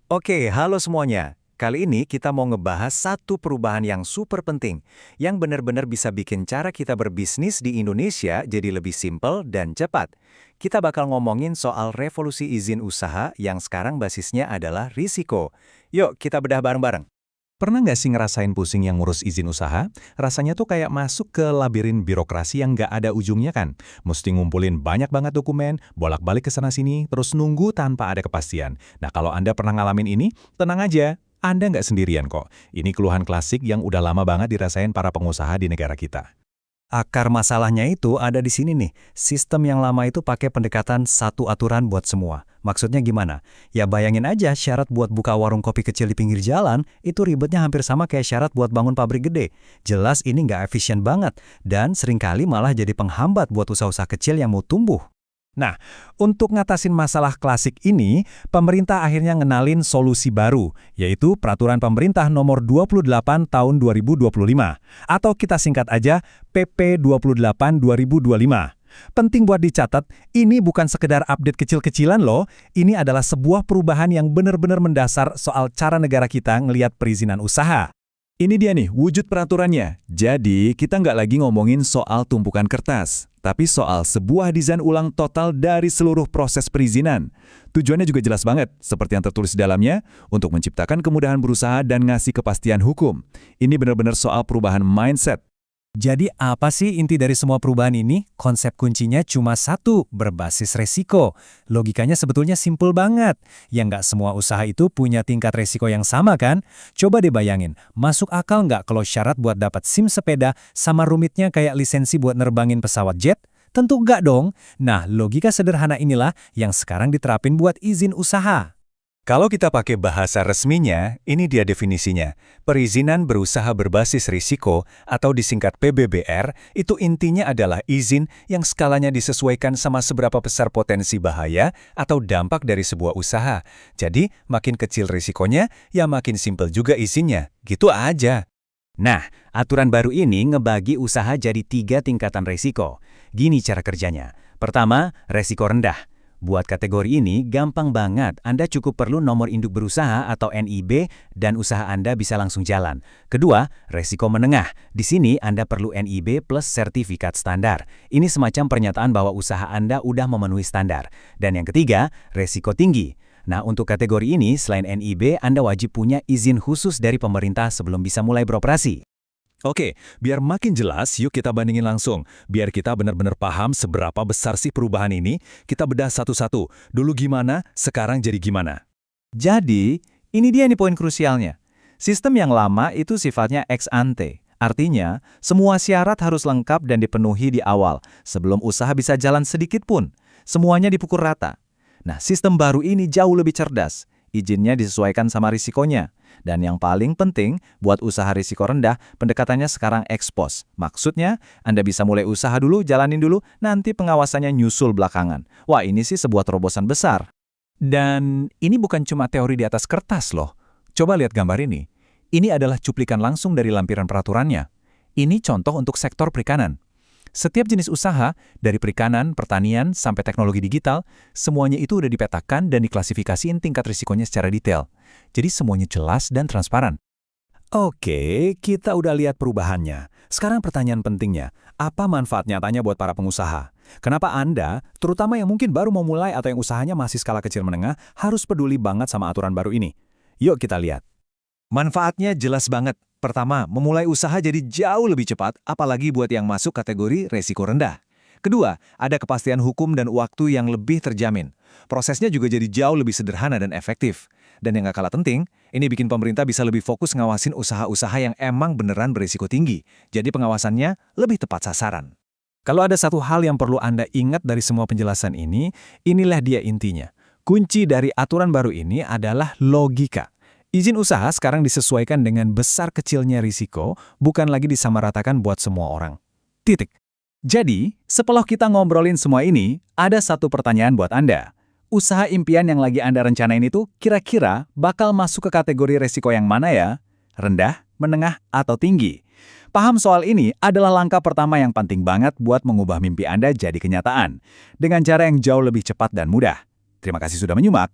Oke, halo semuanya. Kali ini kita mau ngebahas satu perubahan yang super penting, yang benar-benar bisa bikin cara kita berbisnis di Indonesia jadi lebih simpel dan cepat. Kita bakal ngomongin soal revolusi izin usaha yang sekarang basisnya adalah risiko. Yuk, kita bedah bareng-bareng. Pernah nggak sih ngerasain pusing yang ngurus izin usaha? Rasanya tuh kayak masuk ke labirin birokrasi yang nggak ada ujungnya kan? Mesti ngumpulin banyak banget dokumen, bolak-balik ke sana-sini, terus nunggu tanpa ada kepastian. Nah, kalau Anda pernah ngalamin ini, tenang aja. Anda nggak sendirian kok. Ini keluhan klasik yang udah lama banget dirasain para pengusaha di negara kita. Akar masalahnya itu ada di sini nih. Sistem yang lama itu pakai pendekatan satu aturan buat semua. Maksudnya gimana? Ya bayangin aja syarat buat buka warung kopi kecil di pinggir jalan, itu ribetnya hampir sama kayak syarat buat bangun pabrik gede. Jelas ini nggak efisien banget, dan seringkali malah jadi penghambat buat usaha-usaha kecil yang mau tumbuh. Nah, untuk ngatasin masalah klasik ini, pemerintah akhirnya ngenalin solusi baru, yaitu Peraturan Pemerintah Nomor 28 Tahun 2025, atau kita singkat aja PP 28 2025. Penting buat dicatat, ini bukan sekedar update kecil-kecilan loh, ini adalah sebuah perubahan yang benar-benar mendasar soal cara negara kita ngelihat perizinan usaha. Ini dia nih, wujud peraturannya. Jadi, kita nggak lagi ngomongin soal tumpukan kertas, tapi soal sebuah desain ulang total dari seluruh proses perizinan. Tujuannya juga jelas banget, seperti yang tertulis di dalamnya, untuk menciptakan kemudahan berusaha dan ngasih kepastian hukum. Ini benar-benar soal perubahan mindset. Jadi apa sih inti dari semua perubahan ini? Konsep kuncinya cuma satu, berbasis resiko. Logikanya sebetulnya simpel banget. Ya nggak semua usaha itu punya tingkat resiko yang sama kan? Coba deh bayangin, masuk akal nggak kalau syarat buat dapat SIM sepeda sama rumitnya kayak lisensi buat nerbangin pesawat jet? Tentu nggak dong. Nah, logika sederhana inilah yang sekarang diterapin buat izin usaha. Kalau kita pakai bahasa resminya, ini dia definisinya. Perizinan berusaha berbasis risiko atau disingkat PBBR, itu intinya adalah izin yang skalanya disesuaikan sama seberapa besar potensi bahaya atau dampak dari sebuah usaha. Jadi, makin kecil risikonya, ya makin simpel juga izinnya. Gitu aja. Nah, aturan baru ini ngebagi usaha jadi 3 tingkatan resiko. Gini cara kerjanya. Pertama, resiko rendah. Buat kategori ini, gampang banget. Anda cukup perlu nomor induk berusaha atau NIB dan usaha Anda bisa langsung jalan. Kedua, resiko menengah. Di sini Anda perlu NIB plus sertifikat standar. Ini semacam pernyataan bahwa usaha Anda udah memenuhi standar. Dan yang ketiga, resiko tinggi. Nah, untuk kategori ini, selain NIB, Anda wajib punya izin khusus dari pemerintah sebelum bisa mulai beroperasi. Oke, biar makin jelas, yuk kita bandingin langsung. Biar kita benar-benar paham seberapa besar sih perubahan ini, kita bedah satu-satu. Dulu gimana, sekarang jadi gimana. Jadi, ini dia nih poin krusialnya. Sistem yang lama itu sifatnya ex ante. Artinya, semua syarat harus lengkap dan dipenuhi di awal, sebelum usaha bisa jalan sedikit pun. Semuanya dipukul rata. Nah, sistem baru ini jauh lebih cerdas. Izinnya disesuaikan sama risikonya. Dan yang paling penting, buat usaha risiko rendah, pendekatannya sekarang ex post. Maksudnya, Anda bisa mulai usaha dulu, jalanin dulu, nanti pengawasannya nyusul belakangan. Wah, ini sih sebuah terobosan besar. Dan ini bukan cuma teori di atas kertas loh. Coba lihat gambar ini. Ini adalah cuplikan langsung dari lampiran peraturannya. Ini contoh untuk sektor perikanan. Setiap jenis usaha, dari perikanan, pertanian, sampai teknologi digital, semuanya itu udah dipetakan dan diklasifikasiin tingkat risikonya secara detail. Jadi semuanya jelas dan transparan. Oke, kita udah lihat perubahannya. Sekarang pertanyaan pentingnya, apa manfaat nyatanya buat para pengusaha? Kenapa Anda, terutama yang mungkin baru mau mulai atau yang usahanya masih skala kecil menengah, harus peduli banget sama aturan baru ini? Yuk kita lihat. Manfaatnya jelas banget. Pertama, memulai usaha jadi jauh lebih cepat, apalagi buat yang masuk kategori resiko rendah. Kedua, ada kepastian hukum dan waktu yang lebih terjamin. Prosesnya juga jadi jauh lebih sederhana dan efektif. Dan yang gak kalah penting, ini bikin pemerintah bisa lebih fokus ngawasin usaha-usaha yang emang beneran berisiko tinggi. Jadi pengawasannya lebih tepat sasaran. Kalau ada satu hal yang perlu Anda ingat dari semua penjelasan ini, inilah dia intinya. Kunci dari aturan baru ini adalah logika. Izin usaha sekarang disesuaikan dengan besar kecilnya risiko, bukan lagi disamaratakan buat semua orang. Titik. Jadi, setelah kita ngobrolin semua ini, ada satu pertanyaan buat Anda. Usaha impian yang lagi Anda rencanain itu kira-kira bakal masuk ke kategori resiko yang mana ya? Rendah, menengah, atau tinggi? Paham soal ini adalah langkah pertama yang penting banget buat mengubah mimpi Anda jadi kenyataan. Dengan cara yang jauh lebih cepat dan mudah. Terima kasih sudah menyimak.